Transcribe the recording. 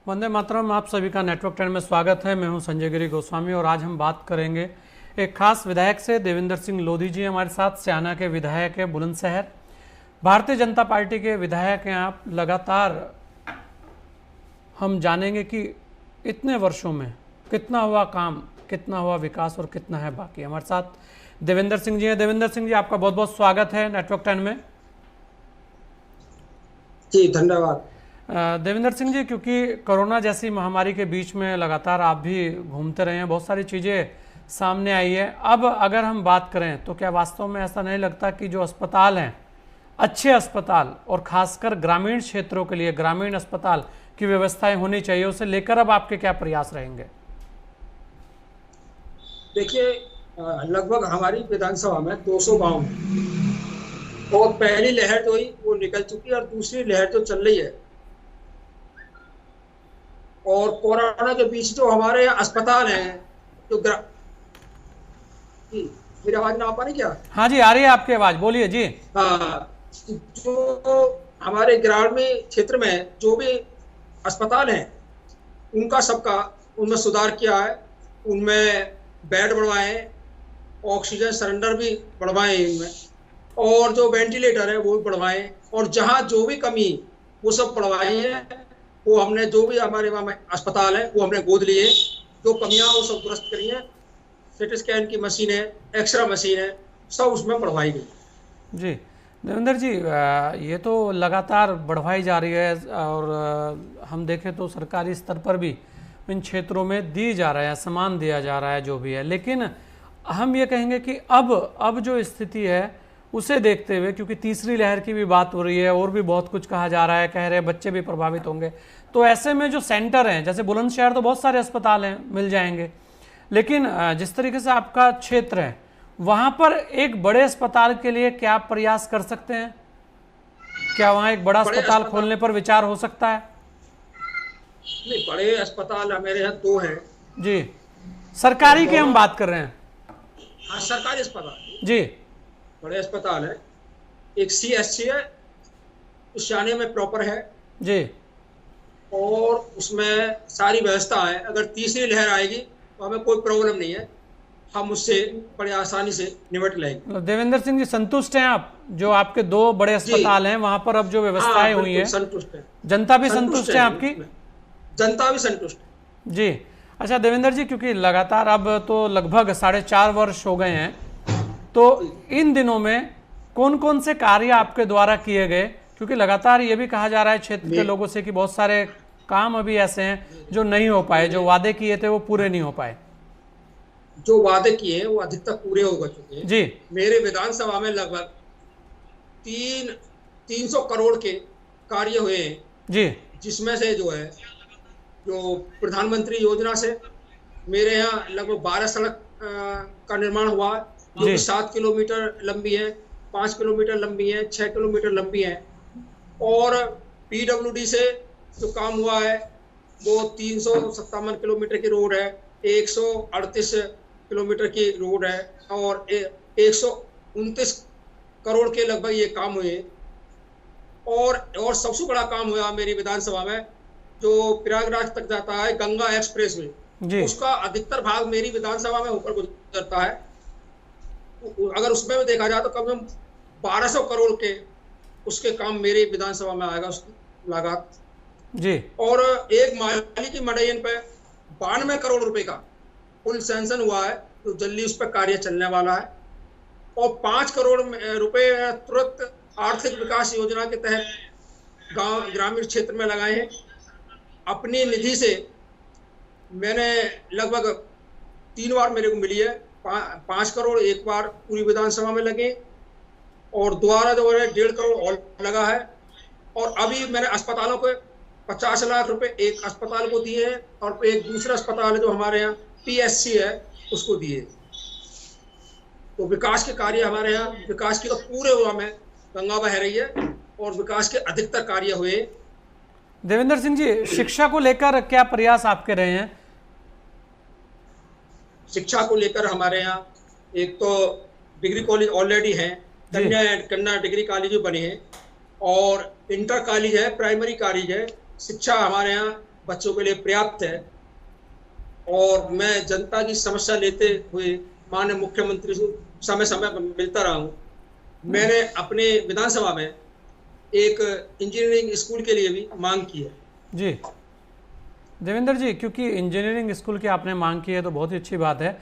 वंदे मातरम। आप सभी का नेटवर्क 10 में स्वागत है। मैं हूं संजय गिरी गोस्वामी और आज हम बात करेंगे एक खास विधायक से। देवेंद्र सिंह लोधी जी हमारे साथ, स्याना के विधायक है, बुलंदशहर भारतीय जनता पार्टी के विधायक हैं आप। लगातार हम जानेंगे कि इतने वर्षों में कितना हुआ काम, कितना हुआ विकास और कितना है बाकी। हमारे साथ देवेंद्र सिंह जी हैं। देवेंद्र सिंह जी, आपका बहुत बहुत स्वागत है नेटवर्क 10 में। जी धन्यवाद। देवेंद्र सिंह जी, क्योंकि कोरोना जैसी महामारी के बीच में लगातार आप भी घूमते रहे हैं, बहुत सारी चीज़ें सामने आई है। अब अगर हम बात करें तो क्या वास्तव में ऐसा नहीं लगता कि जो अस्पताल हैं, अच्छे अस्पताल और खासकर ग्रामीण क्षेत्रों के लिए ग्रामीण अस्पताल की व्यवस्थाएं होनी चाहिए, उसे लेकर अब आपके क्या प्रयास रहेंगे? देखिए, लगभग हमारी विधानसभा में 200 गांव हैं और पहली लहर जो ही वो निकल चुकी है और दूसरी लहर जो चल रही है। और कोरोना के बीच जो हमारे यहाँ अस्पताल हैं, जो जी, मेरी आवाज ना आ पा रही क्या? हाँ जी, आ रही है आपकी आवाज, बोलिए जी। हाँ, जो हमारे ग्रामीण क्षेत्र में जो भी अस्पताल हैं, उनका सबका उनमें सुधार किया है। उनमें बेड बढ़वाए, ऑक्सीजन सिलेंडर भी बढ़वाए इनमें, और जो वेंटिलेटर है वो भी बढ़वाए, और जहाँ जो भी कमी वो सब बढ़वाई है। वो हमने जो भी हमारे वहाँ में अस्पताल है वो हमने गोद लिए, जो कमियां वो सब दुरुस्त करी हैं। सिटी स्कैन की मशीन है, एक्सरे मशीन है, सब उसमें बढ़वाई गई। जी देवेंद्र जी, ये तो लगातार बढ़वाई जा रही है और हम देखें तो सरकारी स्तर पर भी इन क्षेत्रों में दी जा रहा है, सामान दिया जा रहा है, जो भी है। लेकिन हम ये कहेंगे कि अब जो स्थिति है उसे देखते हुए, क्योंकि तीसरी लहर की भी बात हो रही है और भी बहुत कुछ कहा जा रहा है, कह रहे हैं बच्चे भी प्रभावित होंगे, तो ऐसे में जो सेंटर हैं, जैसे बुलंदशहर तो बहुत सारे अस्पताल हैं, मिल जाएंगे, लेकिन जिस तरीके से आपका क्षेत्र है वहां पर एक बड़े अस्पताल के लिए क्या आप प्रयास कर सकते हैं? क्या वहां एक बड़ा अस्पताल खोलने पर विचार हो सकता है? नहीं, बड़े अस्पताल मेरे यहाँ 2 हैं। जी, सरकारी की हम बात कर रहे हैं। हाँ, सरकारी अस्पताल जी, बड़े अस्पताल है। एक CSC है, उस जाने में प्रॉपर है जी, और उसमें सारी व्यवस्था है। अगर तीसरी लहर आएगी तो हमें कोई प्रॉब्लम नहीं है, हम उससे बड़ी आसानी से निपट लेंगे। देवेंद्र सिंह जी, संतुष्ट हैं आप? जो आपके 2 बड़े अस्पताल हैं वहां पर अब जो व्यवस्थाएं हुई हैं, संतुष्ट है। जनता भी संतुष्ट है आपकी? जनता भी संतुष्ट है जी। अच्छा देवेंद्र जी, क्योंकि लगातार अब तो लगभग 4.5 वर्ष हो गए हैं, तो इन दिनों में कौन कौन से कार्य आपके द्वारा किए गए? क्योंकि लगातार ये भी कहा जा रहा है क्षेत्र के लोगों से कि बहुत सारे काम अभी ऐसे हैं जो नहीं हो पाए, जो वादे किए थे वो पूरे नहीं हो पाए। जो वादे किए हैं वो अधिकतर पूरे हो चुके हैं जी। मेरे विधानसभा में लगभग 300 करोड़ के कार्य हुए हैं जी। जिसमें से जो प्रधानमंत्री योजना से मेरे यहाँ लगभग 12 सड़क का निर्माण हुआ, जो कि 7 किलोमीटर लंबी है, 5 किलोमीटर लंबी है, 6 किलोमीटर लंबी है। और PWD से जो काम हुआ है वो 357 किलोमीटर की रोड है, 138 किलोमीटर की रोड है, और 129 करोड़ के लगभग ये काम हुए। और सबसे बड़ा काम हुआ मेरी विधानसभा में, जो प्रयागराज तक जाता है गंगा एक्सप्रेस वे, उसका अधिकतर भाग मेरी विधानसभा में होकर गुजरता है। अगर उसमें भी देखा जाए तो कम से कम 1200 करोड़ के उसके काम मेरी विधानसभा में आएगा, उसकी लागत जी। और एक माली की मडैयन पे 92 करोड़ रुपए का पुल सैंक्शन हुआ है, तो जल्दी उस पर कार्य चलने वाला है। और 5 करोड़ रुपए तुरंत आर्थिक विकास योजना के तहत गांव ग्रामीण क्षेत्र में लगाए हैं। अपनी निधि से मैंने लगभग 3 बार मेरे को मिली है, 5 करोड़ एक बार पूरी विधानसभा में लगे, और दोबारा जो है 1.5 करोड़ और लगा है। और अभी मैंने अस्पतालों को 50 लाख रुपए एक अस्पताल को दिए हैं, और एक दूसरा अस्पताल है जो हमारे यहाँ PSC है उसको दिए। तो विकास के कार्य हमारे यहाँ, विकास की तो पूरे हुआ में गंगा बह रही है और विकास के अधिकतर कार्य हुए। देवेंद्र सिंह जी, शिक्षा को लेकर क्या प्रयास आपके रहे हैं? शिक्षा को लेकर हमारे यहाँ एक तो डिग्री कॉलेज ऑलरेडी है, कन्या डिग्री कॉलेज बने हैं, और इंटर कॉलेज है, प्राइमरी कॉलेज है। शिक्षा हमारे यहाँ बच्चों के लिए पर्याप्त है। और मैं जनता की समस्या लेते हुए माननीय मुख्यमंत्री से समय समय पर मिलता रहा हूँ। मैंने अपने विधानसभा में एक इंजीनियरिंग स्कूल के लिए भी मांग की है। जी देवेंद्र जी, क्योंकि इंजीनियरिंग स्कूल की आपने मांग की है तो बहुत ही अच्छी बात है।